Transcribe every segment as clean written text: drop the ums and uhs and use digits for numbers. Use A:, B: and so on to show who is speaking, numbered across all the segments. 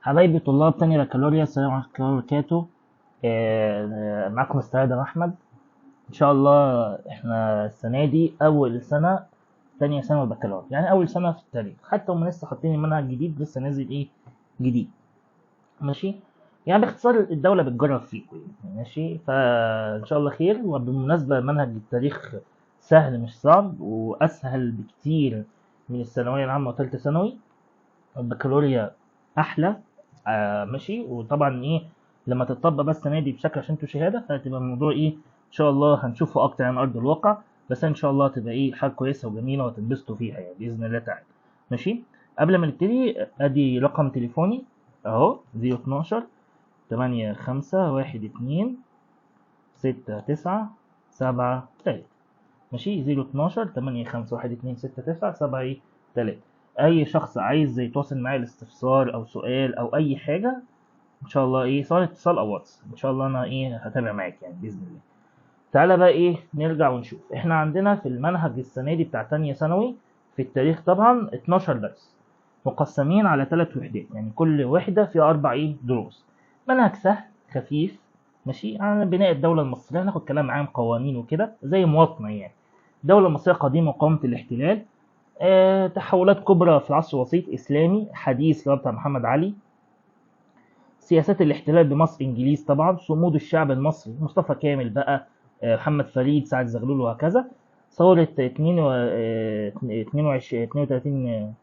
A: حبايبي طلاب تاني بكالوريا، السلام عليكم ورحمة الله وبركاته. معاكم مستر آدم أحمد. إن شاء الله إحنا السنة دي أول سنة تانية ثانوي بكالوريا، يعني أول سنة في التاريخ، حتى هم لسه حاطين المنهج جديد، لسه نازل جديد. ماشي، يعني باختصار الدولة بتجرب فيكم يعني. ماشي، فإن شاء الله خير. وبالمناسبة منهج التاريخ سهل مش صعب، وأسهل بكتير من الثانوية العامة وتالتة ثانوي. البكالوريا احلى. ماشي، وطبعا لما تطبق بس السنه دي بشكل عشان انتوا شهاده، فهتبقى الموضوع ان شاء الله هنشوفه اكتر عن ارض الواقع. بس ان شاء الله تبقى حاجه كويسه وجميله وهتنبسطوا فيها يعني باذن الله تعالى. ماشي، قبل ما نبتدي ادي رقم تليفوني اهو 012 8 5 1 2 6 9 7 3. ماشي، 012 8 5 1 2 6 9 7 3. اي شخص عايز يتواصل معايا لاستفسار او سؤال او اي حاجه، ان شاء الله سواء اتصال او واتس، ان شاء الله انا هتابع معاك يعني باذن الله. تعالى بقى نرجع ونشوف. احنا عندنا في المنهج السنه دي بتاع تانية ثانوي في التاريخ طبعا 12 درس مقسمين على 3 وحدات، يعني كل وحده فيها 4 دروس. منهج سهل خفيف. ماشي، عن بناء الدوله المصريه، هناخد كلام عام قوانين وكده زي مواطنه يعني. الدوله المصريه قديمه وقامه الاحتلال. تحولات كبرى في العصر الوسيط، اسلامي حديث اللي هو بتاع محمد علي. سياسات الاحتلال بمصر انجليز طبعا. صمود الشعب المصري مصطفى كامل بقى، محمد فريد، سعد زغلول وهكذا. ثورة 32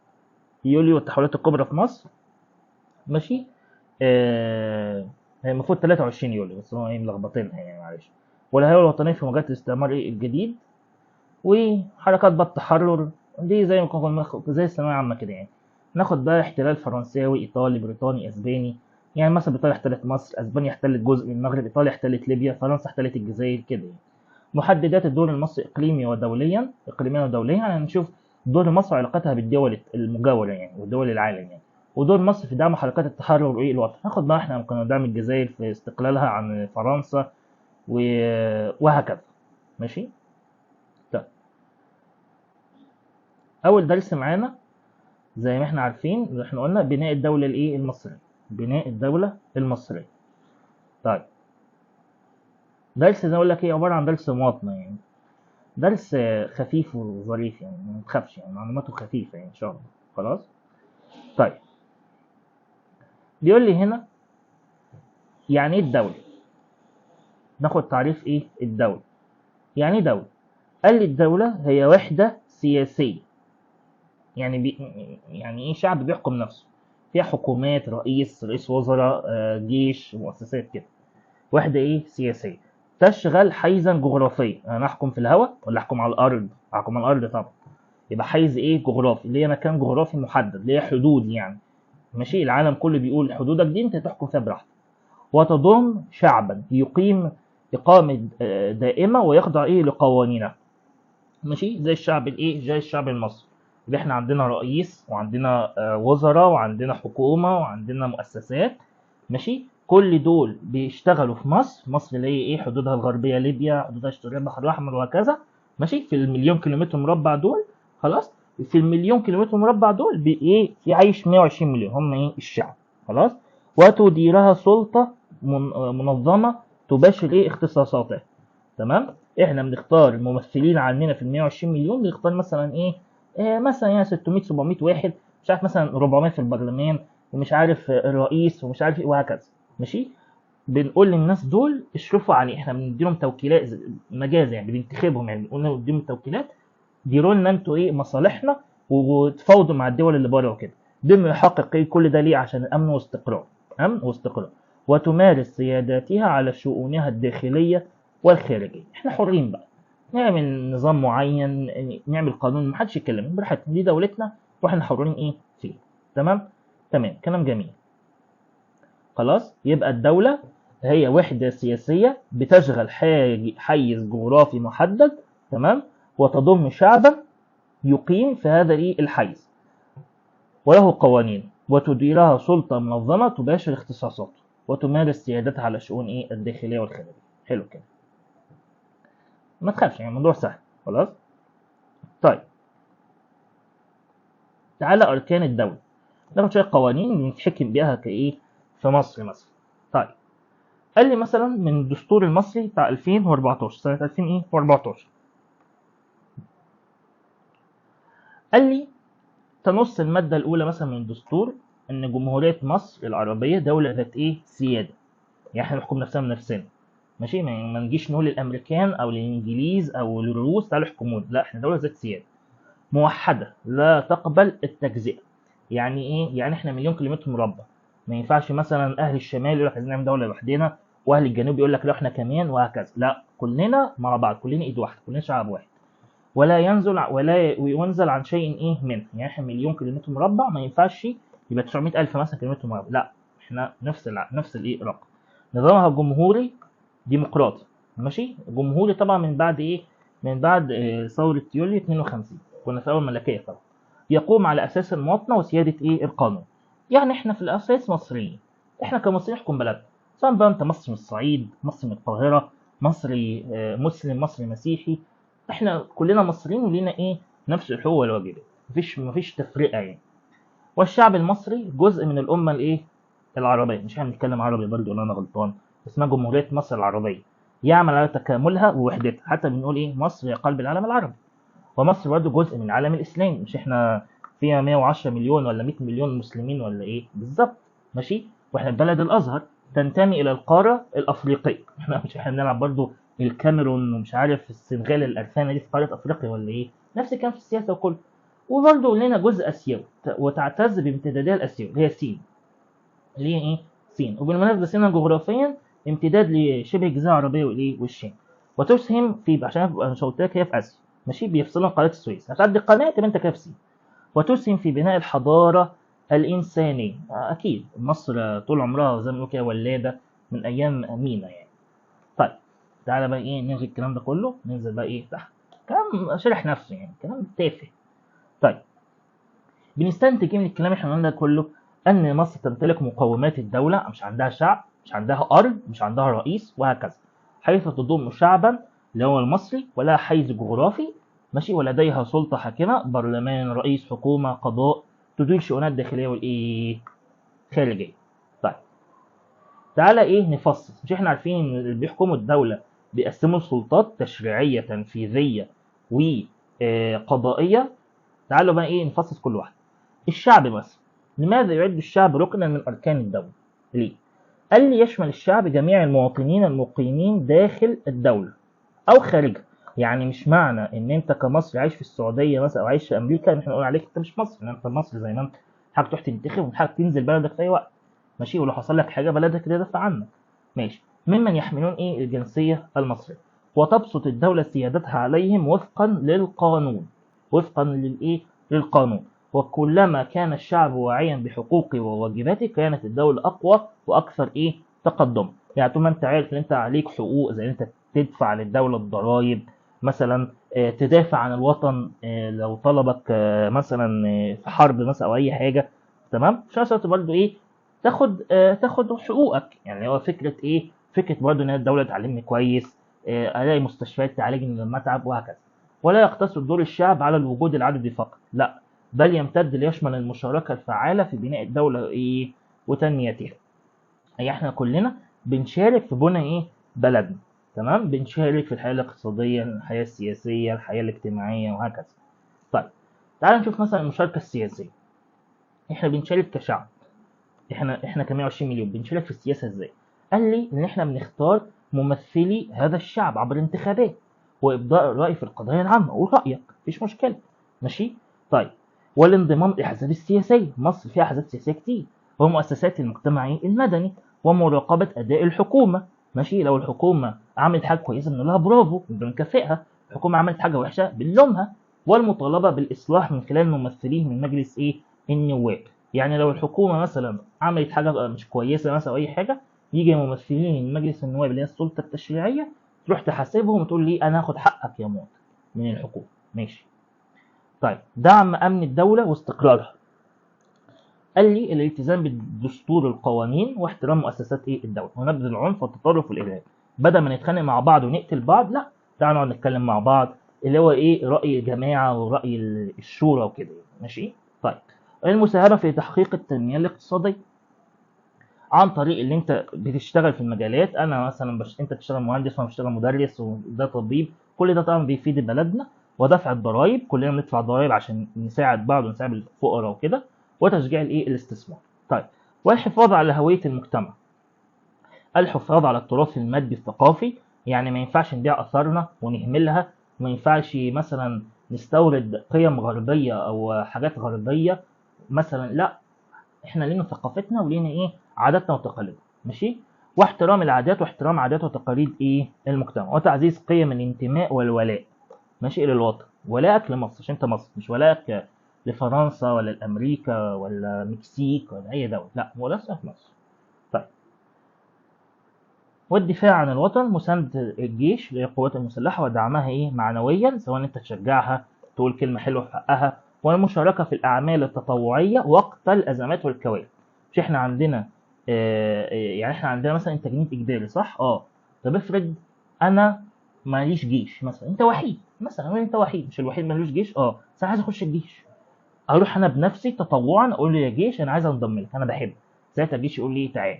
A: يوليو والتحولات الكبرى في مصر. ماشي. هي المفروض 23 يوليو، بس هو ملخبطينها يعني معلش. والهيئة الوطنية في مواجهة الاستعمار الجديد. وحركات بقى التحرر دي زي ما كنا زي الثانوية العامة كده يعني. ناخد بقى احتلال فرنساوي، ايطالي، بريطاني، اسباني. يعني مثلا بريطانيا احتلت مصر، اسبانيا احتلت جزء من المغرب، ايطاليا احتلت ليبيا، فرنسا احتلت الجزائر كده يعني. محددات الدور المصري اقليميا ودوليا يعني نشوف دور مصر وعلاقتها بالدول المجاورة يعني ودول العالم يعني. ودور مصر في دعم حركات التحرر الوطني. ناخد بقى احنا كنا ندعم الجزائر في استقلالها عن فرنسا وهكذا. ماشي. طيب، اول درس معانا زي ما احنا عارفين، زي احنا قلنا بناء الدولة المصرية. بناء الدولة المصرية. طيب، درس زي اقول لك عبارة عن درس مواطنة يعني. درس خفيف وظريف يعني، ما تخافش يعني، معلوماته خفيفة يعني ان شاء الله. خلاص. طيب، بيقول لي هنا يعني ايه الدولة. ناخد تعريف الدولة. يعني ايه دولة؟ قال لي الدولة هي وحدة سياسية. يعني يعني شعب بيحكم نفسه، فيها حكومات، رئيس وزراء، جيش، مؤسسات كده. وحدة سياسية تشغل حيزا جغرافيا. انا احكم في الهواء ولا احكم على الارض؟ احكم على الارض طبعا. يبقى حيز جغرافي، اللي هي مكان جغرافي محدد، اللي هي حدود يعني. ماشي، العالم كله بيقول حدودك دي انت تحكم فيها براحتك. وتضم شعبا يقيم إقامة دائمة ويخضع لقوانينها. ماشي، زي الشعب زي الشعب المصري. اللي احنا عندنا رئيس وعندنا وزراء وعندنا حكومة وعندنا مؤسسات. ماشي، كل دول بيشتغلوا في مصر. مصر اللي هي حدودها الغربية ليبيا، حدودها الشرقية البحر الأحمر وهكذا. ماشي، في المليون كيلومتر مربع دول. خلاص. في المليون كيلومتر مربع دول في عايش 120 مليون، هم الشعب. خلاص. وتديرها سلطة منظمة تباشر اختصاصاتها. تمام. احنا بنختار الممثلين عندنا في ال 120 مليون. بنختار مثلا مثلا يعني 600 700 واحد، مش عارف مثلا 400 في البرلمان، ومش عارف الرئيس ومش عارف وهكذا. ماشي، بنقول للناس دول اشرفوا عليه. احنا بنديلهم توكيلات مجازا يعني، بننتخبهم يعني، بنقول لهم نديهم توكيلات. ديروا لنا انتوا مسالحنا وتفاوضوا مع الدول اللي بره وكده. بما يحقق كل ده ليه؟ عشان الامن واستقرار. امن واستقرار. وتمارس سياداتها على شؤونها الداخليه والخارجيه. احنا حرين بقى نعمل نظام معين، نعمل قانون، محدش يتكلم براحتنا، دي دولتنا واحنا حرين فيه. تمام. تمام، كلام جميل. خلاص، يبقى الدولة هي وحدة سياسية بتشغل حيز جغرافي محدد. تمام. وتضم شعبا يقيم في هذا الحيز، وله قوانين، وتديرها سلطة منظمة تباشر اختصاصاته، وتمارس سيادتها على الشؤون الداخلية والخارجية. حلو كده، ما تخافش يعني، الموضوع سهل. خلاص. طيب، تعالى أركان الدولة. ناخد شويه قوانين نتحكم بيها كايه في مصر مثلا. طيب قال لي مثلا من الدستور المصري بتاع 2014 سنه 2014 قال لي تنص الماده الاولى مثلا من الدستور ان جمهوريه مصر العربيه دوله ذات ايه سياده، يعني احنا نحكم نفسنا بنفسنا، ماشي، ما نجيش نقول للامريكان او للانجليز او للروس تعالوا احكمونا، لا احنا دوله ذات سياده موحده لا تقبل التجزئه. يعني ايه؟ يعني احنا مليون كيلومتر مربع، ما ينفعش مثلا اهل الشمال يقول لك عايزين نعمل دوله لوحدنا واهل الجنوب يقول لك لا احنا كمان، وهكذا. لا، كلنا مع بعض، كلنا ايد واحده، كلنا شعب واحد، ولا ينزل عن شيء ايه منه. يعني احنا مليون كيلومتر مربع ما ينفعش يبقى 900,000 مثلا كيلومتر مربع، لا احنا نفس الايه رقم. نظامها جمهوري ديمقراطي، ماشي، جمهوري طبعا من بعد ايه؟ من بعد ثورة يوليو 52، كنا في اول ملكية طبعا. يقوم على اساس المواطنة وسيادة ايه القانون. يعني احنا في الاساس مصريين، احنا كمصريين نحكم بلدنا، سواء بقى انت مصري من الصعيد، مصري من القاهرة، مصري مسلم، مصري مسيحي، احنا كلنا مصريين ولينا ايه نفس الحقوق والواجبات، مفيش تفرقة يعني. والشعب المصري جزء من الامة الايه العربية، مش احنا بنتكلم عربي برضه ولا انا غلطان؟ اسمها جمهورية مصر العربية، يعمل على تكاملها ووحدتها، حتى بنقول ايه مصر هي قلب العالم العربي. ومصر برضه جزء من العالم الاسلامي، مش احنا فيها 110 مليون ولا 100 مليون مسلمين ولا ايه بالظبط، ماشي، واحنا بلد الازهر تنتمي الى القاره الافريقيه. احنا مش احنا بنلعب برضه الكاميرون ومش عارف السنغال الارسانه دي في قاره افريقيا ولا ايه؟ نفس الكلام في السياسه وكله. وبرضه لنا جزء اسيوي وتعتز بامتدادها الاسيوي اللي هي سين، اللي هي ايه سين. وبالمناسبه سينا جغرافيا امتداد لشبه الجزيره العربيه والايه والشام، وتسهم في، عشان انا مش قلت لك هي في اسيا، ماشي، بيفصلها قناه السويس، هتعدي القناه تبقى انت كده في سين. وتسهم في بناء الحضاره الانسانيه. اكيد مصر طول عمرها زي ما بنقول كده ولاده من ايام مينا يعني. طيب تعالى بقى ايه نلغي الكلام ده كله، ننزل بقى ايه تحت، كلام شرح نفسه يعني، كلام تافه. طيب بنستنتج ايه من الكلام اللي احنا قلنا ده كله؟ ان مصر تمتلك مقومات الدوله، مش عندها شعب، مش عندها ارض، مش عندها رئيس، وهكذا، حيث تضم شعبا اللي هو المصري ولا حيز جغرافي، ماشي، ولديها سلطه حاكمه، برلمان، رئيس، حكومه، قضاء، تدير شؤونات داخليه والايه خارجيه. طيب تعالى ايه نفصص، مش احنا عارفين ان اللي بيحكموا الدوله بيقسموا السلطات تشريعيه، تنفيذيه، وقضائيه. تعالوا بقى ايه نفصص كل واحد. الشعب مثلا، لماذا يعد الشعب ركنا من أركان الدولة؟ ليه؟ قال لي يشمل الشعب جميع المواطنين المقيمين داخل الدولة أو خارجها. يعني مش معنى إن أنت كمصري عايش في السعودية مثلا أو عايش في أمريكا إن إحنا نقول عليك أنت مش مصري، إن أنت مصري زي ما أنت، حابب تروح تنتخب وحابب تنزل بلدك في أي وقت، ماشي، ولو حصل لك حاجة بلدك تدافع عنك، ماشي، ممن يحملون إيه الجنسية المصرية، وتبسط الدولة سيادتها عليهم وفقا للقانون، وفقا للإيه للقانون. وكلما كان الشعب واعيا بحقوقه وواجباته كانت الدولة أقوى وأكثر إيه تقدما. يعني طول ما أنت عارف إن أنت عليك حقوق، زي أنت تدفع للدولة الضرائب مثلا، تدافع عن الوطن لو طلبك مثلا في حرب مثلا أو أي حاجة، تمام، في نفس الوقت برضه إيه تاخد حقوقك. يعني هو فكرة إيه؟ فكرة برضه إن الدولة تعلمني كويس، ألاقي مستشفيات تعالجني لما أتعب، وهكذا. ولا يقتصر دور الشعب على الوجود العددي فقط، لا، بل يمتد ليشمل المشاركة الفعالة في بناء الدولة إيه وتنميتها. أي إحنا كلنا بنشارك في بناء إيه بلدنا، تمام، بنشارك في الحياة الاقتصادية، الحياة السياسية، الحياة الاجتماعية، وهكذا. طيب تعال نشوف مثلا المشاركة السياسية. إحنا بنشارك كشعب، إحنا ك 120 مليون بنشارك في السياسة إزاي؟ قال لي إن إحنا بنختار ممثلي هذا الشعب عبر انتخابات وإبداء الرأي في القضايا العامة، ورأيك مفيش مشكلة، ماشي. طيب والانضمام للأحزاب السياسية، مصر فيها أحزاب سياسية كتير، ومؤسسات المجتمع المدني، ومراقبة أداء الحكومة، ماشي، لو الحكومة عملت حاجة كويسة بنقول لها برافو بنكافئها، الحكومة عملت حاجة وحشة بنلومها، والمطالبة بالإصلاح من خلال ممثلين من مجلس إيه النواب. يعني لو الحكومة مثلا عملت حاجة مش كويسة مثلا أو أي حاجة، يجي ممثلين من مجلس النواب اللي هي السلطة التشريعية تروح تحاسبهم وتقول لي أنا هاخد حقك يا مواطن من الحكومة، ماشي. طيب دعم أمن الدولة واستقرارها، قال لي الالتزام بالدستور، القوانين، واحترام مؤسسات ايه الدولة، ونبذ العنف والتطرف والإرهاب. بدل ما نتخانق مع بعض ونقتل بعض، لا، تعالوا نقعد نتكلم مع بعض، اللي هو ايه رأي الجماعة ورأي الشورى وكده، ماشي. طيب المساهمة في تحقيق التنمية الاقتصادية عن طريق اللي انت بتشتغل في المجالات. انا مثلا انت بتشتغل مهندس وانا بشتغل مدرس وده طبيب، كل ده طبعا بيفيد بلدنا. ودفع الضرائب، كلنا بندفع ضرائب عشان نساعد بعض ونساعد الفقراء وكده. وتشجيع الايه الاستثمار. طيب، والحفاظ على هوية المجتمع. الحفاظ على التراث المادي الثقافي، يعني ما ينفعش نبيع اثارنا ونهملها، ما ينفعش مثلا نستورد قيم غربية او حاجات غربية مثلا، لا، احنا لينا ثقافتنا ولينا ايه عاداتنا وتقاليدنا، ماشي. واحترام العادات واحترام عادات وتقاليد ايه المجتمع، وتعزيز قيم الانتماء والولاء، ماشي، الى الوطن. ولائك لمصر عشان انت مصر، مش ولائك لفرنسا ولا لامريكا ولا المكسيك ولا اي دوله، لا، ولاء في مصر. طيب، والدفاع عن الوطن، مساندة الجيش للقوات المسلحة ودعمها ايه معنويا، سواء انت تشجعها تقول كلمة حلوة في حقها، والمشاركة في الأعمال التطوعية وقت الأزمات والكوارث. مش احنا عندنا يعني احنا عندنا مثلا تجنيد إجباري، صح؟ طب افرض أنا ماليش جيش مثلا، أنت وحيد مثلا، أنت وحيد، مش الوحيد مالوش جيش، بس أنا عايز أخش الجيش. أروح أنا بنفسي تطوعا أقول له يا جيش أنا عايز أنضم لك، أنا بحبك. ساعتها الجيش يقول لي تعال،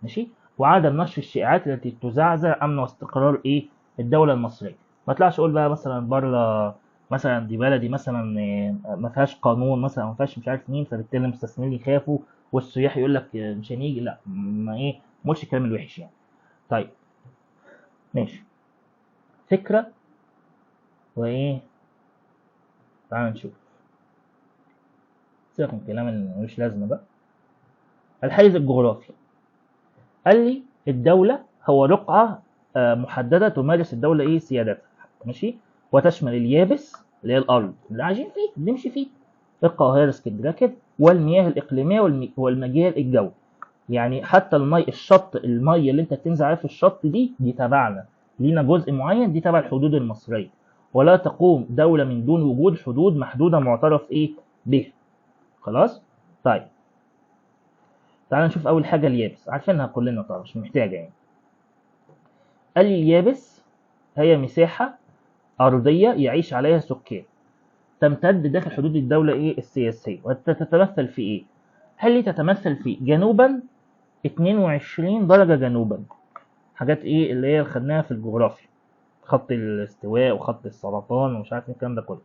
A: ماشي. وعدم نشر الشائعات التي تزعزع امن واستقرار ايه الدوله المصريه. ما طلعش اقول بقى مثلا بره مثلا دي بلدي مثلا ما فيهاش قانون مثلا، ما فيهاش مش عارف مين، فبالتالي المستثمرين يخافوا والسياح يقول لك مش هنيجي، لا، ما ايه مش الكلام الوحش يعني. طيب، ماشي، فكره وايه، تعال نشوف. سيبك من الكلام اللي ملوش لازمه بقى. الحيز الجغرافي، قال لي الدوله هو رقعه محدده تمارس الدوله ايه سيادتها، ماشي، وتشمل اليابس اللي هي الارض اللي عايشين فيه بنمشي فيه، القاهره اسكندريه كده، والمياه الاقليميه والمجال الجوي. يعني حتى الشط، الميه اللي انت بتنزل عليها في الشط دي تبعنا، لينا جزء معين، دي تبع الحدود المصريه. ولا تقوم دوله من دون وجود حدود محدوده معترف ايه بها. خلاص. طيب، تعال نشوف اول حاجه اليابس، عارفينها كلنا طبعا مش محتاجه يعني. قال لي اليابس هي مساحه ارضيه يعيش عليها سكان، تمتد داخل حدود الدولة إيه السياسية، وتتمثل في إيه؟ هل لي تتمثل في جنوبا 22 درجة جنوبا، حاجات إيه اللي هي خدناها في الجغرافيا، خط الاستواء وخط السرطان ومش عارف الكلام ده كله.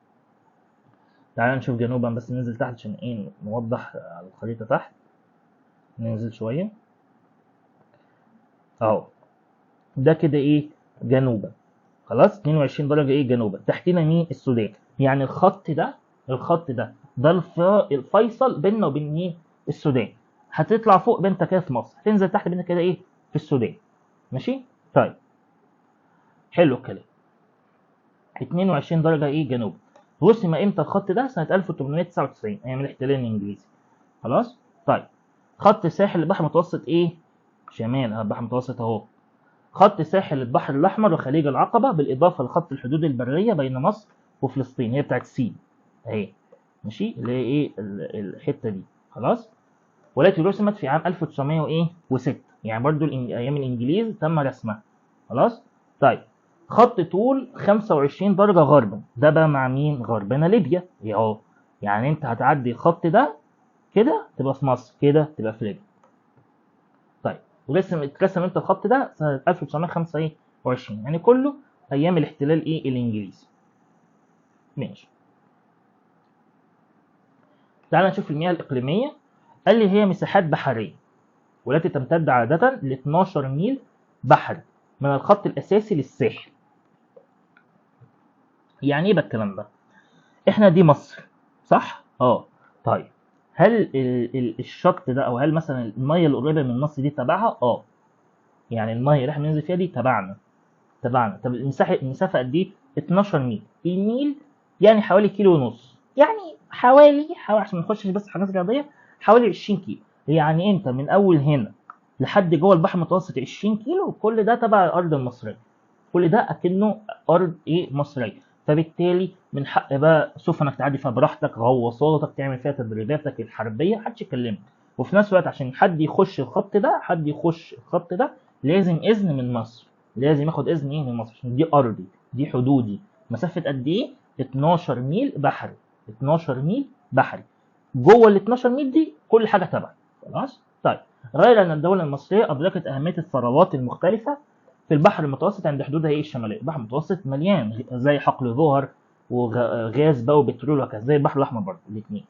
A: تعالى نشوف جنوبا، بس ننزل تحت عشان إيه نوضح على الخريطة تحت. ننزل شوية أهو، ده كده إيه جنوبا. خلاص، 22 درجة إيه جنوبا. تحتنا مين؟ السودان. يعني الخط ده الفيصل بيننا وبين مين؟ السودان. هتطلع فوق بنتك كده في مصر، هتنزل تحت بنتك كده ايه في السودان، ماشي. طيب، حلو الكلام. 22 درجة ايه جنوب. رسم امتى الخط ده؟ سنة 1899 ايام الاحتلال الانجليزي. خلاص. طيب، خط ساحل البحر المتوسط ايه شمال، البحر المتوسط اهو. خط ساحل البحر الاحمر وخليج العقبة، بالاضافة لخط الحدود البرية بين مصر وفلسطين، هي بتاعت سين اهي، ماشي، اللي هي ايه الحتة دي. خلاص. والتي رسمت في عام 1906، يعني برضو ايام الانجليز تم رسمها. خلاص. طيب، خط طول 25 درجة غربا، ده بقى مع مين؟ غربنا ليبيا اهو. يعني انت هتعدي الخط ده كده تبقى في مصر، كده تبقى في ليبيا. طيب، اترسم انت الخط ده سنة 1925، يعني كله ايام الاحتلال ايه الانجليزي. ماشي. تعال نشوف المياه الاقليمية. قال لي هي مساحات بحرية والتي تمتد عادة ل 12 ميل بحري من الخط الأساسي للساحل. يعني ايه بقى الكلام ده؟ احنا دي مصر، صح؟ طيب، هل الشط ده، او هل مثلا الميه اللي قريبه من مصر دي تبعها؟ يعني الميه اللي احنا بننزل فيها دي تبعنا. طب المسافه قد ايه؟ 12 ميل. الميل يعني حوالي كيلو ونص، يعني حوالي عشان ما نخشش بس حاجات رياضيه، حوالي 20 كيلو. يعني انت من اول هنا لحد جوه البحر المتوسط 20 كيلو، كل ده تبع الارض المصريه، كل ده اكنه ارض ايه مصريه. فبالتالي من حق بقى سفنك تعدي فيها براحتك، غواصاتك تعمل فيها تدريباتك الحربيه، محدش يكلمك. وفي نفس الوقت عشان حد يخش الخط ده لازم اذن من مصر، لازم ياخد اذن ايه من مصر، عشان دي ارضي، دي حدودي. مسافه قد ايه؟ 12 ميل بحري. 12 ميل بحري. جوه ال 12 ميل دي كل حاجه تبعي. خلاص. طيب، غير ان الدوله المصريه ادركت اهميه الثروات المختلفه في البحر المتوسط عند حدودها ايه الشماليه. البحر المتوسط مليان زي حقل ظهر وغاز بقى وبترول وكذا، زي البحر الاحمر برضه الاثنين.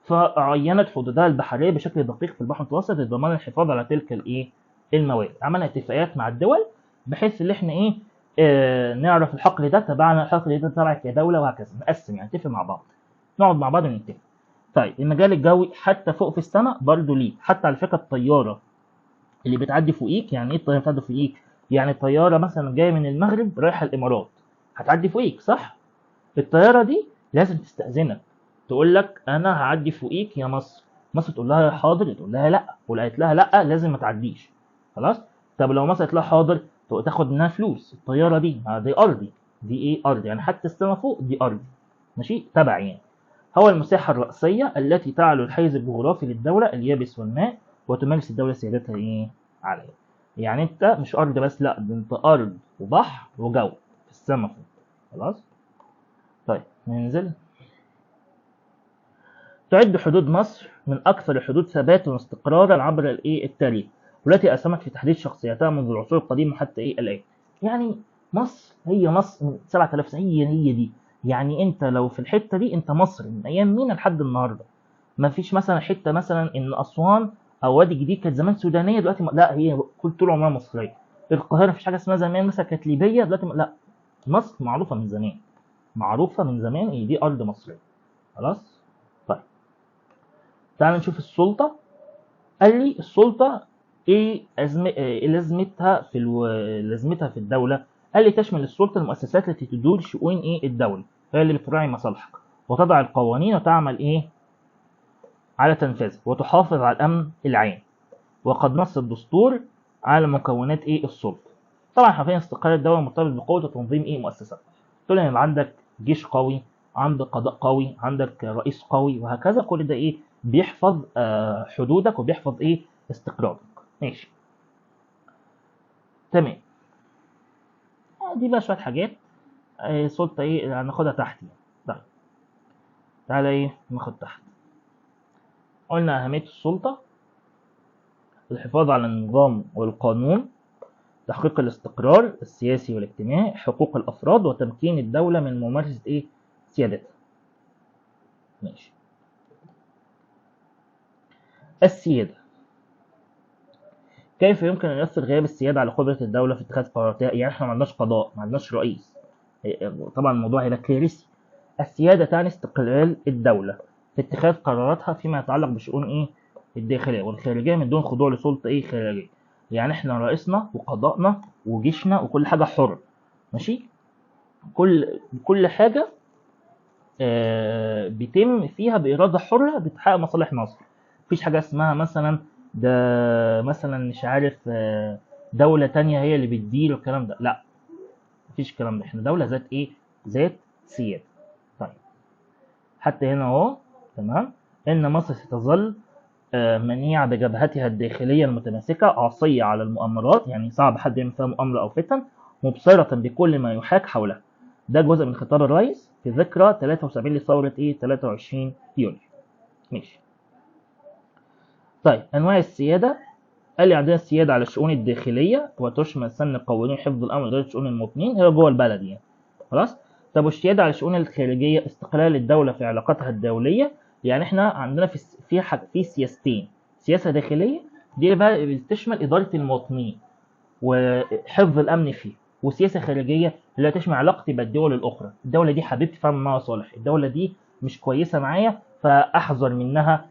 A: فعينت حدودها البحريه بشكل دقيق في البحر المتوسط لضمان الحفاظ على تلك الايه الموارد. عملنا اتفاقيات مع الدول بحيث ان احنا ايه نعرف الحقل ده تبعنا، الحقل ده تبعك كدوله، وهكذا. نقسم يعني، نتفق مع بعض، نقعد مع بعض ونتفق. طيب، المجال الجوي حتى فوق في السماء برضه ليه. حتى على فكره الطياره اللي بتعدي فوقيك، يعني ايه الطياره بتعدي فوقيك؟ يعني الطياره مثلا جايه من المغرب رايحه الامارات، هتعدي فوقيك صح؟ الطياره دي لازم تستأذنك، تقول لك انا هعدي فوقيك يا مصر. مصر تقول لها حاضر، تقول لها لا، ولو قالت لها لا لازم ما تعديش. خلاص. طب لو مصر قالت لها حاضر، تاخد منها فلوس. الطياره دي دي ارضي، دي ايه ارضي، يعني حتى السما فوق دي ارضي، ماشي، تبعي يعني. هو المساحة الرأسية التي تعلو الحيز الجغرافي للدولة اليابس والماء، وتمارس الدولة سيادتها ايه عليه. يعني انت مش ارض بس، لا، ده انت ارض وبحر وجو في السما فوق. خلاص. طيب، ننزل. تعد حدود مصر من اكثر الحدود ثباتا واستقرارا عبر الايه التاريخ، والتي اسهمت في تحديد شخصيتها منذ العصور القديمة حتى ايه الان. يعني مصر هي مصر من 7000 سنة، هي دي. يعني انت لو في الحتة دي انت مصر من ايام مين لحد النهارده. ما فيش مثلا حته مثلا ان اسوان او وادي جديد كانت زمان سودانيه دلوقتي لا، هي طول عمرها مصريه. القاهره مفيش حاجه اسمها زمان مثلا كانت ليبيه دلوقتي لا، مصر معروفه من زمان، معروفه من زمان ان دي ارض مصريه. خلاص. طيب، تعال نشوف السلطه. قال لي السلطه ايه لازمتها لازمتها في الدوله. قال لي تشمل السلطه المؤسسات التي تدور شؤون ايه الدوله، هي اللي بتراعي مصالحك وتضع القوانين وتعمل ايه على تنفيذها وتحافظ على الامن العام. وقد نص الدستور على مكونات ايه السلطه. طبعا حرفيا استقرار الدوله مرتبط بقوه وتنظيم ايه مؤسسات. تقول ان يبقى عندك جيش قوي، عندك قضاء قوي، عندك رئيس قوي، وهكذا. كل ده ايه بيحفظ حدودك وبيحفظ ايه استقرارك. ماشي، تمام. دي بقى شويه حاجات سلطه ايه هناخدها تحت يعني. طيب، تعالى ايه ناخد تحت. قلنا اهميه السلطه: الحفاظ على النظام والقانون، تحقيق الاستقرار السياسي والاجتماعي، حقوق الأفراد، وتمكين الدولة من ممارسة إيه؟ سيادتها. ماشي. السيادة. كيف يمكن أن يؤثر غياب السيادة على قدرة الدولة في اتخاذ قراراتها؟ يعني إحنا ما عندناش قضاء، ما عندناش رئيس. طبعا الموضوع هيبقى كارثي. السيادة تعني استقلال الدولة في اتخاذ قراراتها فيما يتعلق بشؤون إيه؟ الداخلية والخارجية من دون خضوع لسلطة إيه خارجية. يعني إحنا رئيسنا وقضائنا وجيشنا وكل حاجة حر. ماشي؟ كل حاجة بيتم فيها بإرادة حرة بتحقق مصالح مصر. مفيش حاجة اسمها مثلا ده مثلا مش عارف دولة تانية هي اللي بتدير الكلام ده، لا، مفيش الكلام ده. احنا دولة ذات ايه؟ ذات سيادة. طيب، حتى هنا اهو تمام. ان مصر ستظل منيعة بجبهتها الداخلية المتماسكة، عصية على المؤامرات، يعني صعب حد يعمل فيها مؤامرة أو فتن، مبصرة بكل ما يحاك حولها. ده جزء من خطاب الرئيس في ذكرى 73 لثورة 23 يوليو. ماشي. طيب، أنواع السيادة. قال لي عندنا السيادة على الشؤون الداخلية وتشمل سن قوانين حفظ الأمن وإدارة شؤون المواطنين، هي جوه البلد يعني. خلاص. طب والسيادة على الشؤون الخارجية، استقلال الدولة في علاقاتها الدولية. يعني احنا عندنا في سياستين: سياسة داخلية دي بقى بتشمل إدارة المواطنين وحفظ الأمن فيه، وسياسة خارجية اللي تشمل علاقتي بالدول الأخرى. الدولة دي حبيبتي فاهم معاها صالح، الدولة دي مش كويسة معايا فأحذر منها،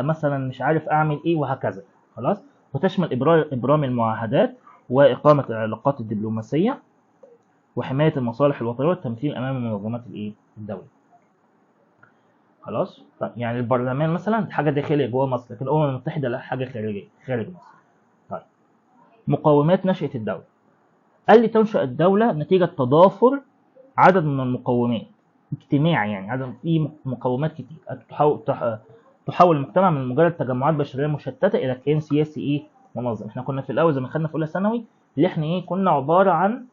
A: مثلا مش عارف أعمل إيه، وهكذا. خلاص. وتشمل إبرام المعاهدات وإقامة العلاقات الدبلوماسية وحماية المصالح الوطنية والتمثيل أمام المنظمات الدولية. خلاص. طيب، يعني البرلمان مثلا حاجة داخلية جوه مصر، لكن الأمم المتحدة لا، حاجة خارجية خارج مصر. طيب، مقومات نشأة الدولة. قال لي تنشأ الدولة نتيجة تضافر عدد من المقومات اجتماعي، يعني عدد في مقومات كتير تحول المجتمع من مجرد تجمعات بشرية مشتتة إلى كيان سياسي إيه منظم. إحنا كنا في الأول زي ما خدنا في أولى ثانوي اللي إحنا إيه كنا عبارة عن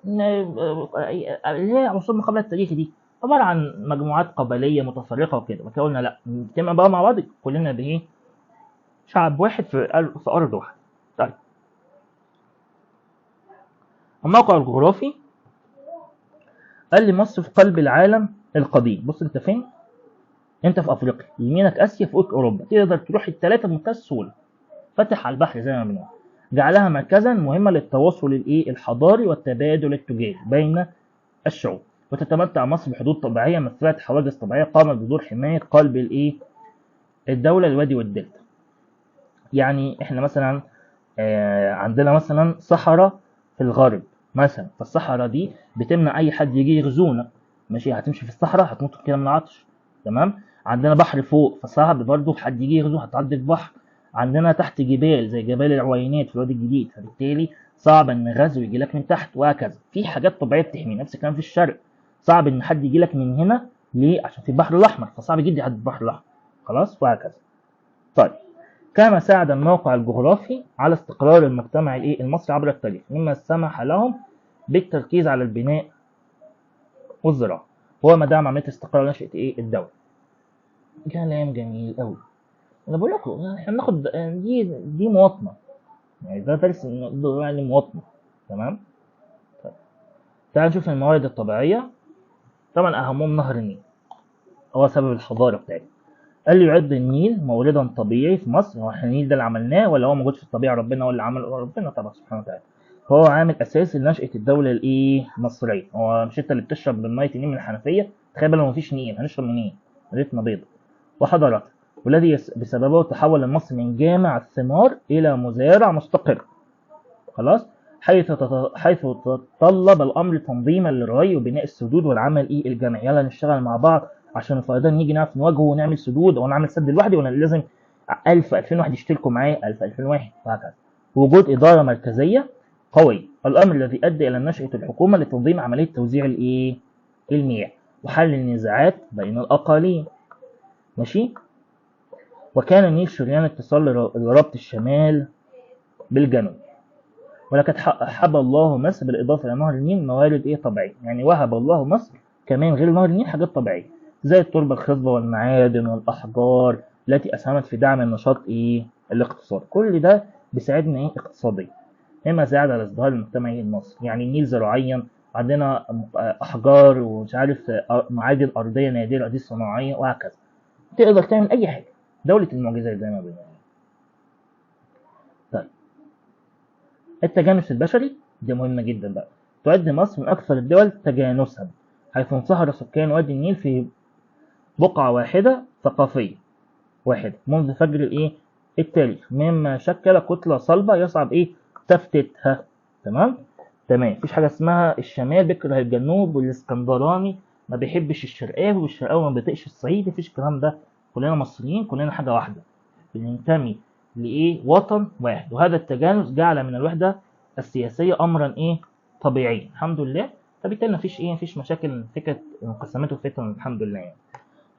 A: اللي هي عصور ما قبل التاريخ دي، عباره عن مجموعات قبليه متفرقه وكده. فكده قلنا لا، نجتمع بقى مع بعض كلنا بايه؟ شعب واحد في ارض واحده. طيب الموقع الجغرافي قال لي مصر في قلب العالم القديم. بص انت فين؟ انت في افريقيا، يمينك اسيا، فوقك اوروبا، تقدر تروح الثلاثه بمنتهى السهوله، فاتح على البحر زي ما بنقول. جعلها مركزا مهما للتواصل الحضاري والتبادل التجاري بين الشعوب. وتتمتع مصر بحدود طبيعيه مثلت حواجز طبيعيه قامت بدور حمايه قلب الدوله، الوادي والدلتا. يعني احنا مثلا عندنا مثلا صحراء في الغرب مثلا، فالصحراء دي بتمنع اي حد يجي يغزونا. ماشي، هتمشي في الصحراء هتموت كده من العطش. تمام. عندنا بحر فوق، فصعب برضه حد يجي يغزو، هتعدي البحر. عندنا تحت جبال زي جبال العوينات في الوادي الجديد، فبالتالي صعب ان غزو يجي لك من تحت، وهكذا. في حاجات طبيعيه بتحمي. نفس الكلام في الشرق، صعب ان حد يجي لك من هنا. ليه؟ عشان في البحر الاحمر، فصعب جدا يعدي البحر الاحمر. خلاص، وهكذا. طيب كما ساعد الموقع الجغرافي على استقرار المجتمع المصري عبر التاريخ، مما سمح لهم بالتركيز على البناء والزراعه، هو ما دعم عمليه استقرار نشأة الدوله. كلام جميل قوي. انا بقول لكم احنا بناخد دي مواطنه، يعني ده درس يعني مواطنه. تمام. طيب تعال نشوف الموارد الطبيعيه. طبعا اهمهم نهر النيل، هو سبب الحضاره بتاعتنا. قال لي يعد النيل موردا طبيعي في مصر. هو احنا النيل ده اللي عملناه ولا هو موجود في الطبيعه؟ ربنا هو اللي عمله، ربنا طبعا سبحانه وتعالى. فهو عامل اساسي لنشأة الدوله المصريه. هو مش انت اللي بتشرب من ميه النيل من الحنفيه؟ تخيل لو مفيش نيل هنشرب منين؟ ريتنا بيضه. وحضارته، والذي بسببه تحول مصر من جامع الثمار الى مزارع مستقر. خلاص. حيث تطلب الامر تنظيما للري وبناء السدود والعمل الجماعي. يلا نشتغل مع بعض عشان الفيضان يجي نعرف نواجهه ونعمل سدود، او نعمل سد لوحدي، ولا لازم 1000 2000 واحد يشتركوا معايا، 1000 2000 واحد، وهكذا. وجود اداره مركزيه قويه، الامر الذي ادى الى نشاه الحكومه لتنظيم عمليه توزيع المياه وحل النزاعات بين الاقاليم. ماشي. وكان النيل شريان اتصال لربط الشمال بالجنوب. ولقد حب الله مصر بالاضافه الى نهر النيل موارد طبيعيه. يعني وهب الله مصر كمان غير نهر النيل حاجات طبيعيه زي التربه الخصبه والمعادن والاحجار التي اسهمت في دعم النشاط الاقتصادي. كل ده بيساعدنا اقتصاديا، مما ساعد على ازدهار المجتمع المصري. يعني النيل زراعيا، عندنا احجار ومش عارف معادن ارضيه نادره دي صناعيه، وهكذا. تقدر تعمل اي حاجه. دوله المعجزات زي ما بنقول. طيب التجانس البشري دي مهمة جدا بقى. تعد مصر من أكثر الدول تجانسا، حيث انصهر سكان وادي النيل في بقعة واحدة ثقافية واحدة منذ فجر التاريخ، مما شكل كتلة صلبة يصعب تفتتها. تمام. مفيش حاجة اسمها الشمال بيكره الجنوب والاسكندراني ما بيحبش الشرقاوي والشرقاوي ما بيطيقش الصعيدي. مفيش الكلام ده. كلنا مصريين، كلنا حاجة واحدة، بننتمي وطن واحد. وهذا التجانس جعل من الوحدة السياسية أمرا طبيعيا الحمد لله. فبالتالي مفيش مشاكل فكرة انقسامات وفتن الحمد لله يعني.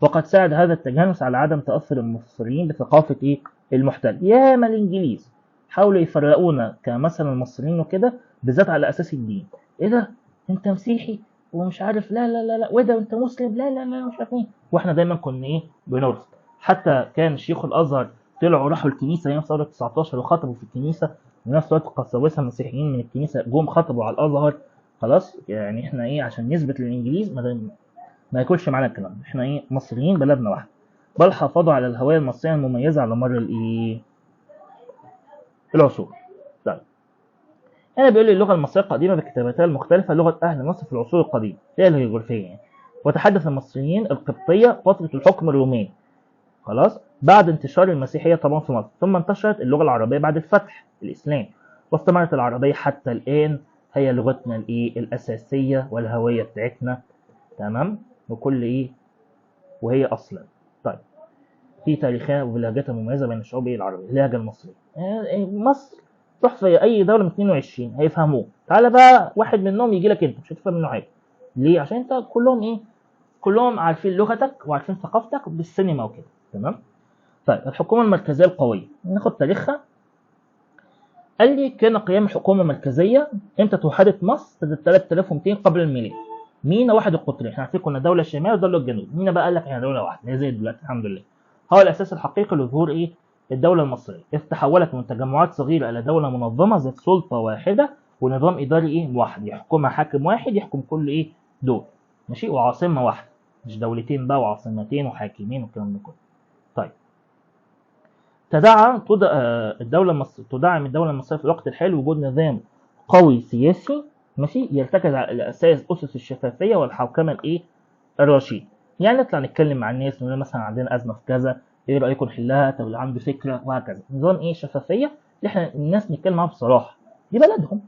A: وقد ساعد هذا التجانس على عدم تأثر المصريين بثقافة المحتل. ياما الإنجليز حاولوا يفرقونا كمثلا المصريين وكده، بالذات على أساس الدين. إيه ده؟ أنت مسيحي ومش عارف، لا لا لا لا، وإيه ده أنت مسلم، لا لا لا، مش عارف إيه. وإحنا دايما كنا بنرفض. حتى كان شيوخ الأزهر طلعوا راحوا الكنيسة أيام ثورة 19 وخطبوا في الكنيسة، ونفس الوقت قساوسة المسيحيين من الكنيسة جم خطبوا على الأزهر. خلاص يعني إحنا عشان نثبت للإنجليز ما ياكلش معانا الكلام. احنا مصريين، بلدنا واحده. بل حافظوا على الهويه المصريه المميزه على مر العصور. طيب هنا بيقول لي اللغه المصريه القديمه بكتاباتها المختلفه لغه اهل مصر في العصور القديمه، هي الهيروغليفيه يعني. وتحدث المصريين القبطيه فتره الحكم الروماني، خلاص، بعد انتشار المسيحيه طبعا في مصر. ثم انتشرت اللغه العربيه بعد الفتح الاسلام، واستمرت العربيه حتى الان هي لغتنا الاساسيه والهويه بتاعتنا. تمام. وكل وهي اصلا. طيب في تاريخها وبلهجتها المميزه بين الشعوب العربيه. اللهجه المصريه، مصر تروح في اي دوله من 22 هيفهموه. تعالى بقى واحد منهم يجي لك انت مش هتفهم منه حاجه. ليه؟ عشان انت كلهم كلهم عارفين لغتك وعارفين ثقافتك بالسينما وكده. تمام. طيب الحكومه المركزيه القويه، ناخد تاريخها. قال لي كان قيام الحكومه المركزيه امتى توحدت مصر؟ سنه 3200 قبل الميلاد. مينا واحد القطرين، احنا عارفين كنا دوله الشمال ودوله الجنوب، مينا بقى قال لك احنا دوله واحده زي دلوقتي الحمد لله. هو الاساس الحقيقي لظهور ايه الدوله المصريه، اذ تحولت من تجمعات صغيره الى دوله منظمه ذات سلطه واحده ونظام اداري ايه واحد يحكمها حاكم واحد يحكم كل ايه دول، ماشي، وعاصمه واحده، مش دولتين بقى وعاصمتين وحاكمين والكلام ده كله. طيب تدعم الدوله المصريه في الوقت الحالي وجود نظام قوي سياسي، ماشي، يرتكز على اساس اسس الشفافيه والحوكمه الايه الرشيد. يعني نطلع نتكلم مع الناس نقول مثلا عندنا ازمه في كذا، ايه رايكم نحلها، طب اللي عنده فكره، وهكذا. نظام ايه شفافيه اللي احنا الناس نتكلم معاها بصراحه، دي بلدهم.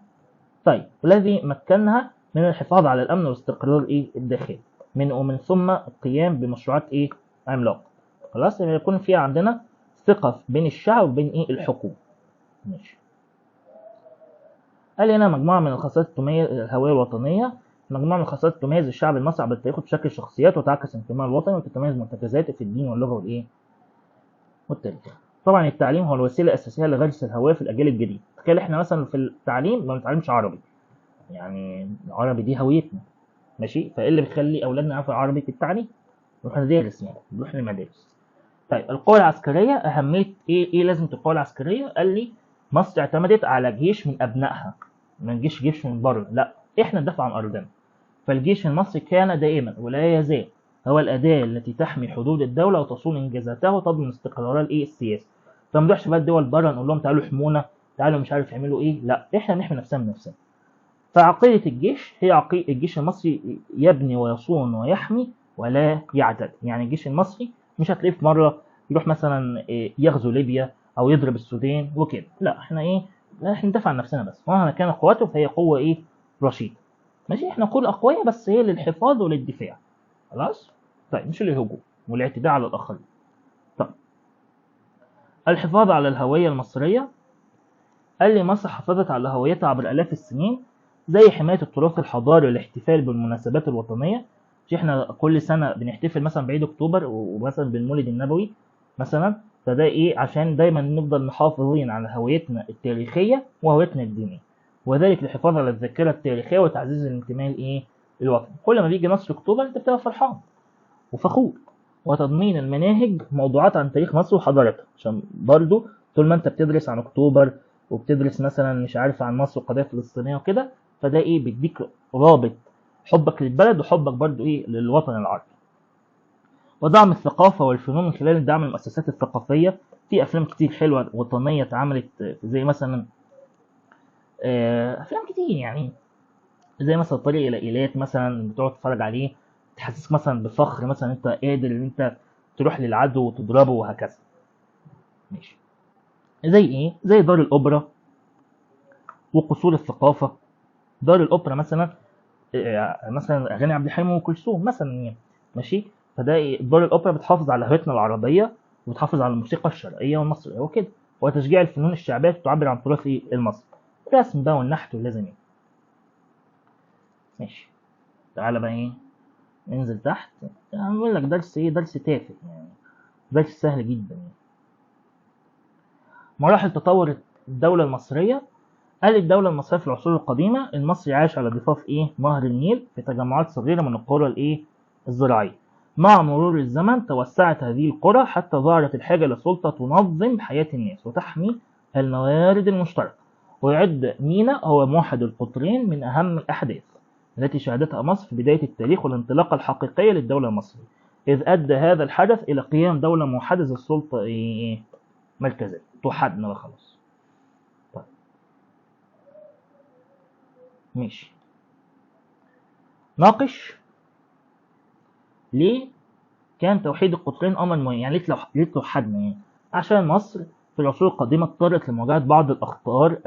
A: طيب والذي مكنها من الحفاظ على الامن والاستقرار ايه الداخلي ومن ثم القيام بمشروعات ايه عملاقه. خلاص يعني يكون فيها عندنا ثقه بين الشعب وبين ايه الحكومه. ماشي. قال هنا مجموعه من الخصائص تميز الهويه الوطنيه، مجموعه من الخصائص تميز الشعب المصري عبر التاريخ بشكل شخصيات وتعكس انتمائه الوطني وتتميز مرتكزاته في الدين واللغه والايه والتاريخ. طبعا التعليم هو الوسيله الاساسيه لغرس الهويه في الاجيال الجديده. تخيل احنا مثلا في التعليم ما بنتعلمش عربي، يعني العربي دي هويتنا، ماشي، فايه اللي بيخلي اولادنا يعرفوا عربي؟ في التعليم، نروح ندرس، يعني نروح للمدارس. طيب القوى العسكريه، اهميه ايه لازمه القوى العسكريه؟ قال لي مصر اعتمدت على جيش من ابنائها، ما نجيش جيش من بره، لا احنا ندافع عن ارضنا. فالجيش المصري كان دائما ولا يزال هو الاداه التي تحمي حدود الدوله وتصون انجازاتها وتضمن استقرارها الايه السياسي. فما نروحش بقى الدول بره نقول لهم تعالوا احمونا، تعالوا مش عارف يعملوا ايه، لا احنا نحمي نفسنا بنفسنا. فعقيدة الجيش هي عقيدة الجيش المصري يبني ويصون ويحمي ولا يعتد. يعني الجيش المصري مش هتلاقيه في مرة يروح مثلا يغزو ليبيا أو يضرب السودان وكده، لا احنا ايه، لا احنا ندافع عن نفسنا بس، مهما كانت قواته فهي قوة ايه رشيدة، ماشي، احنا قوة أقوياء بس هي للحفاظ وللدفاع. خلاص. طيب مش للهجوم والاعتداء على الآخرين. طيب الحفاظ على الهوية المصرية، قال لي مصر حافظت على هويتها عبر آلاف السنين، زي حماية التراث الحضاري والاحتفال بالمناسبات الوطنية. مش احنا كل سنة بنحتفل مثلا بعيد أكتوبر ومثلا بالمولد النبوي مثلا، فده ايه عشان دايما نفضل محافظين على هويتنا التاريخية وهويتنا الدينية، وذلك للحفاظ على الذاكرة التاريخية وتعزيز الانتماء الايه الوطني. كل ما بيجي نصر أكتوبر انت بتبقى فرحان وفخور. وتضمين المناهج موضوعات عن تاريخ مصر وحضارتها، عشان برضو طول ما انت بتدرس عن اكتوبر وبتدرس مثلا مش عارف عن مصر والقضيه الفلسطينيه وكده، فده ايه بيديك رابط حبك للبلد وحبك برضو ايه للوطن العربي. ودعم الثقافه والفنون من خلال دعم المؤسسات الثقافيه. في افلام كتير حلوه وطنيه اتعملت، زي مثلا افلام كتير يعني، زي مثلا الطريق الى ايلات مثلا بتقعد تتفرج عليه تحسسك مثلا بفخر، مثلا انت قادر ان انت تروح للعدو وتضربه وهكذا. ماشي. زي ايه؟ زي دار الاوبرا وقصور الثقافه. دار الاوبرا مثلا مثلا اغاني عبد الحليم وام كلثوم مثلا يعني، ماشي، فده دار الاوبرا بتحافظ على هويتنا العربيه وبتحافظ على الموسيقى الشرقيه والمصريه وكده، وتشجيع الفنون الشعبيه تعبر عن تراث المصري، الرسم بقى والنحت واللازم يعني. ماشي. تعالى بقى ايه ننزل تحت، هنقول لك درس ايه، درس تافه يعني، درس سهل جدا يعني. مراحل تطور الدولة المصرية. قال الدولة المصرية في العصور القديمة المصري عاش على ضفاف نهر النيل في تجمعات صغيرة من القرى الزراعية. مع مرور الزمن توسعت هذه القرى حتى ظهرت الحاجة لسلطة تنظم حياة الناس وتحمي الموارد المشتركة. ويعد مينا هو موحد القطرين من أهم الأحداث التي شهدتها مصر في بداية التاريخ والانطلاقة الحقيقية للدولة المصرية، إذ أدى هذا الحدث إلى قيام دولة موحدة ذات سلطة مركزية. توحدنا بقى خلاص. طيب ماشي. ناقش ليه كان توحيد القطرين امر مهم، يعني ليه توحدنا يعني؟ عشان مصر في العصور القديمه اضطرت لمواجهه بعض الاخطار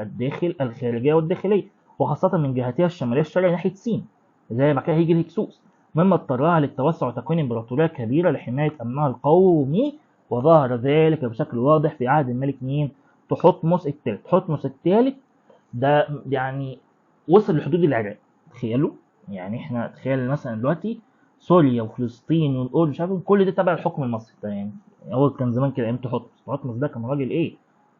A: الخارجيه والداخليه، وخاصه من جهتها الشماليه الشرقيه ناحيه سين، زي ما كان هيجي الهكسوس، مما اضطرها للتوسع وتكوين امبراطوريه كبيره لحمايه امنها القومي. وظهر ذلك بشكل واضح في عهد الملك تحتمس الثالث. تحتمس الثالث ده يعني وصل لحدود العراق، تخيلوا. يعني احنا تخيل مثلا دلوقتي سوريا وفلسطين والاردن مش عارف كل ده تبع الحكم المصري ده يعني. هو كان زمان كده ايام تحتمس ده كان راجل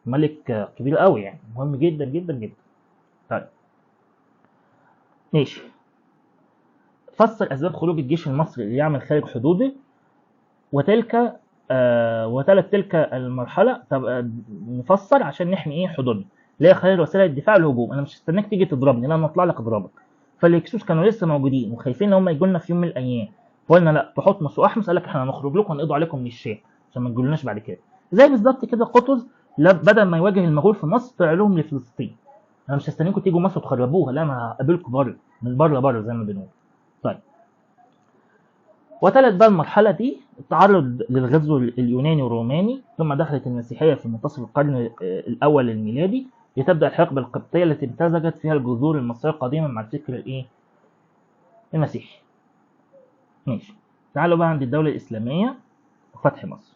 A: ملك كبير قوي يعني، مهم جدا جدا جدا. طيب ماشي. فسر أسباب خروج الجيش المصري اللي يعمل خارج حدوده، وتلت تلك المرحلة. طب نفسر عشان نحمي ايه حدودنا، اللي هي خير وسائل الدفاع الهجوم. انا مش هستناك تيجي تضربني، لا انا اطلع لك اضربك. فالهكسوس كانوا لسه موجودين وخايفين ان هم يجوا لنا في يوم من الايام، فقلنا لا، تحتمس واحمس قال لك احنا هنخرج لكم ونقضوا عليكم من الشام عشان ما تجولناش بعد كده. زي بالظبط كده قطز بدل ما يواجه المغول في مصر طلع لهم لفلسطين. انا مش هستنيكم تيجوا مصر وتخربوها، لا انا هقابلكم بره، من بره زي ما بنقول. طيب، وتلت بقى المرحلة دي التعرض للغزو اليوناني والروماني، ثم دخلت المسيحية في منتصف القرن الأول الميلادي، لتبدأ الحقبة القبطية التي امتزجت فيها الجذور المصرية القديمة مع الفكر المسيحي. ماشي، تعالوا بقى عند الدولة الإسلامية وفتح مصر،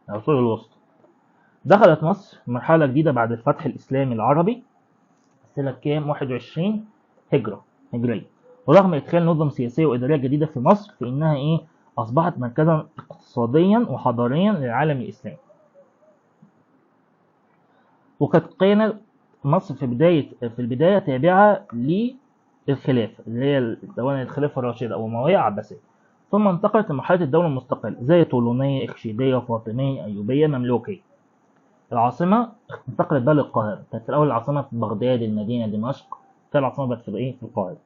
A: العصور الوسطى. دخلت مصر مرحلة جديدة بعد الفتح الإسلامي العربي سنة كام؟ 21 هجرية. ورغم إدخال نظم سياسية وإدارية جديدة في مصر، فإنها أصبحت مركزا اقتصاديا وحضاريا للعالم الإسلامي. وكانت مصر في البداية تابعة للخلافة اللي هي دوائر الخلافة الراشدة أو أموية عباسية، ثم انتقلت لمرحلة الدولة المستقلة زي طولونية، إخشيدية، فاطمية، أيوبية، مملوكية. العاصمة انتقلت بقى للقاهرة، كانت في الأول العاصمة في بغداد، المدينة، دمشق، فالعاصمة بقت في القاهرة.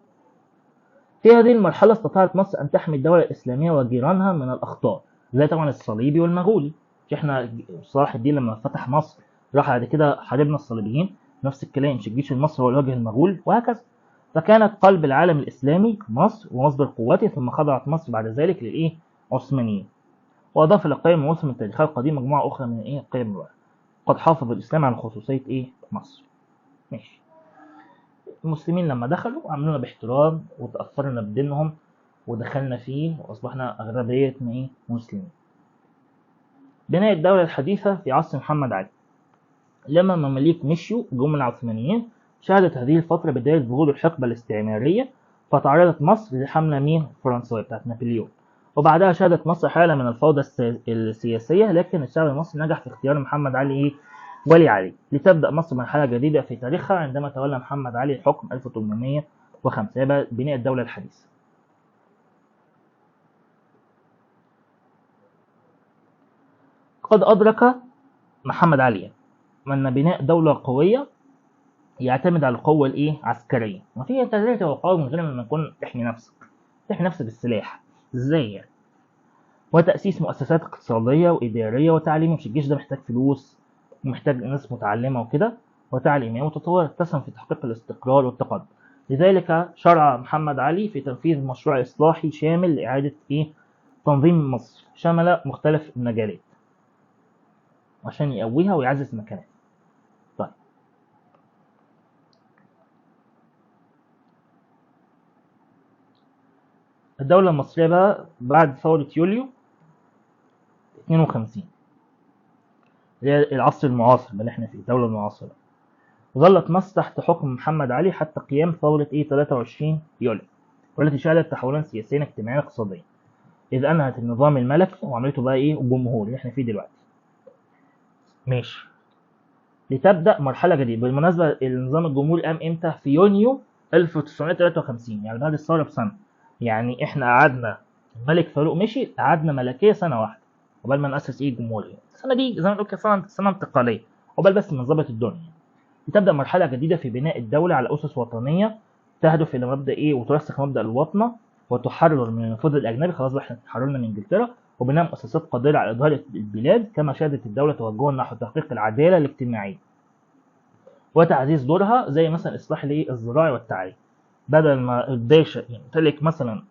A: في هذه المرحلة استطاعت مصر أن تحمي الدولة الإسلامية وجيرانها من الأخطار، زي طبعا الصليبي والمغولي. احنا صلاح الدين لما فتح مصر راح بعد كده حاربنا الصليبيين، نفس الكلام، مش الجيش المصري هو اللي واجه المغول، وهكذا. فكانت قلب العالم الإسلامي مصر ومصدر قوته، ثم خضعت مصر بعد ذلك عثمانيين. وأضاف إلى قيم الموسم التاريخية القديم مجموعة أخرى من القيم الواحدة. قد حافظ الإسلام على خصوصية مصر. ماشي. المسلمين لما دخلوا عملونا باحترام وتأثرنا بدينهم ودخلنا فيه وأصبحنا أغلبية مسلمين. بناء الدولة الحديثة في عصر محمد علي، لما المماليك مشوا جم العثمانيين، شهدت هذه الفترة بداية ظهور الحقبة الاستعمارية، فتعرضت مصر لحملة فرنسوية بتاعت نابليون، وبعدها شهدت مصر حالة من الفوضى السياسية، لكن الشعب المصري نجح في اختيار محمد علي ولي عليه، لتبدأ مصر مرحلة جديدة في تاريخها عندما تولى محمد علي الحكم 1805. يبقى بناء الدولة الحديثة. قد أدرك محمد علي أن بناء دولة قوية يعتمد على القوة عسكرية. ما في انت ازاي تبقى قوي من غير ما تكون تحمي نفسك بالسلاح؟ ازاي يعني؟ وتأسيس مؤسسات اقتصادية وإدارية وتعليمية، مش الجيش ده محتاج فلوس ومحتاج ناس متعلمة وكده، وتعليمية وتطور تسهم في تحقيق الاستقرار والتقدم. لذلك شرع محمد علي في تنفيذ مشروع إصلاحي شامل لإعادة تنظيم مصر، شمل مختلف المجالات عشان يقويها ويعزز مكانها. طيب، الدولة المصرية بقى بعد ثورة يوليو 52 اللي هي العصر المعاصر اللي احنا فيه، الدولة المعاصرة. ظلت مصر تحت حكم محمد علي حتى قيام ثورة 23 يوليو، والتي شهدت تحولا سياسيا اجتماعيا اقتصاديا، إذ أنهت النظام الملكي وعملته بقى الجمهوري اللي احنا فيه دلوقتي. ماشي. لتبدأ مرحلة جديدة. بالمناسبة النظام الجمهوري قام امتى؟ في يونيو 1953، يعني بعد الثورة بسنة. يعني احنا قعدنا، الملك فاروق مشي، قعدنا ملكية سنة واحدة قبل ما نأسس الجمهورية. السنة دي زي ما نقول كده سنة انتقالية قبل بس ما نظبط الدنيا. لتبدأ مرحلة جديدة في بناء الدولة على أسس وطنية تهدف إلى مبدأ وترسخ مبدأ الوطنة، وتحرر من النفوذ الأجنبي، خلاص احنا تحررنا من إنجلترا، وبناء مؤسسات قادرة على إدارة البلاد، كما شهدت الدولة توجها نحو تحقيق العدالة الاجتماعية وتعزيز دورها، زي مثلا إصلاح الزراعي والتعليم. بدل ما الباشا يمتلك مثلا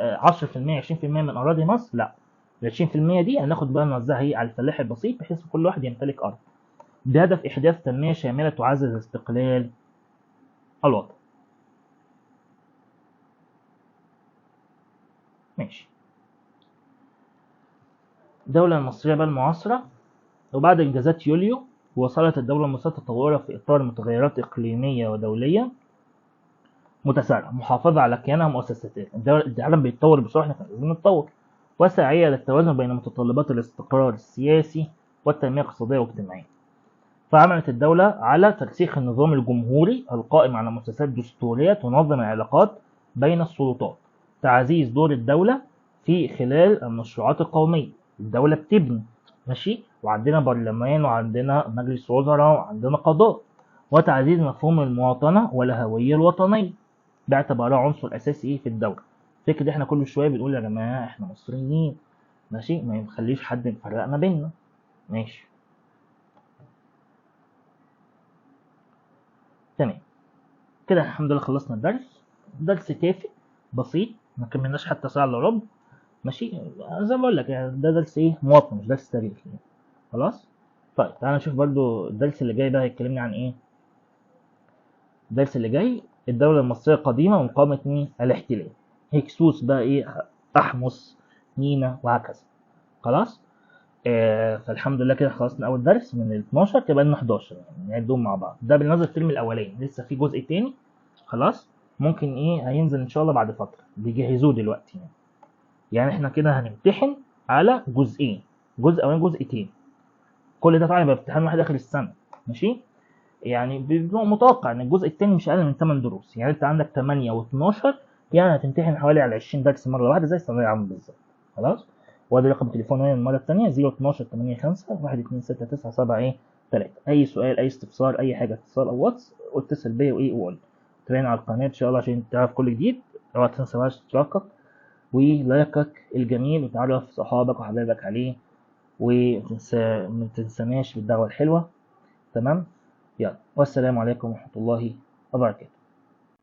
A: 10% 20% من أراضي مصر، لا، ال 20% دي هناخد بقى نوزعها على الفلاح البسيط، بحيث كل واحد يمتلك أرض، بهدف إحداث تنمية شاملة تعزز استقلال الوطن. ماشي. الدولة المصرية بقى المعاصرة، وبعد إنجازات يوليو وصلت الدولة المصرية تطورها في إطار متغيرات إقليمية ودولية متسارعة، محافظة على كيانها ومؤسساتها. العالم بيتطور بسرعة، احنا لازم نتطور، وسعية للتوازن بين متطلبات الاستقرار السياسي والتنمية الاقتصادية والاجتماعية. فعملت الدولة على ترسيخ النظام الجمهوري القائم على مؤسسات دستورية تنظم العلاقات بين السلطات، تعزيز دور الدولة في خلال المشروعات القومية. الدولة بتبني ماشي، وعندنا برلمان وعندنا مجلس وزراء وعندنا قضاء، وتعزيز مفهوم المواطنة والهوية الوطنية باعتبارها عنصر أساسي في الدولة. فكرة احنا كل شوية بنقول يا جماعة احنا مصريين ماشي، ما يخليش حد يفرقنا بيننا ماشي. تمام كده الحمد لله خلصنا الدرس. درس كافي بسيط، ما كملناش حتى ساعة الا ربع ماشي. زي ما بقول لك يعني ده درس ايه مواطن مش درس تاريخ يعني. خلاص. طيب تعالى نشوف برضو الدرس اللي جاي ده هيكلمني عن ايه. الدرس اللي جاي الدولة المصرية القديمة ومقاومة مين؟ الاحتلال. هكسوس بقى ايه، أحمس، مينا وهكذا. خلاص. فالحمد لله كده خلصنا أول درس من ال 12 تبقى لنا 11 يعني نعدهم مع بعض. ده بالنسبة للترم الأولاني، لسه في جزء تاني خلاص ممكن ايه هينزل إن شاء الله بعد فترة بيجهزوه دلوقتي يعني. يعني احنا كده هنمتحن على جزئين، جزء أولاني جزء تاني. كل ده طبعا يبقى امتحان واحد آخر السنة ماشي. يعني بيبقى متوقع ان الجزء الثاني مش اقل من 8 دروس، يعني انت عندك 8 و12 يعني هتمتحن حوالي على 20 درس مره واحده زي الثانويه العامه بالظبط. خلاص. وادي رقم تليفوني المره الثانيه 012 85 12697 ايه 3. اي سؤال اي استفسار اي حاجه اتصال او واتس اتصل بيا وايه وقول. تابعنا على القناه ان شاء الله عشان تعرف كل جديد. اوعى تنسى اشتراكك ولايكك الجميل وتعرف صحابك وحبايبك عليه، وما تنساناش بالدعوه الحلوه. تمام. يلا والسلام عليكم ورحمة الله وبركاته.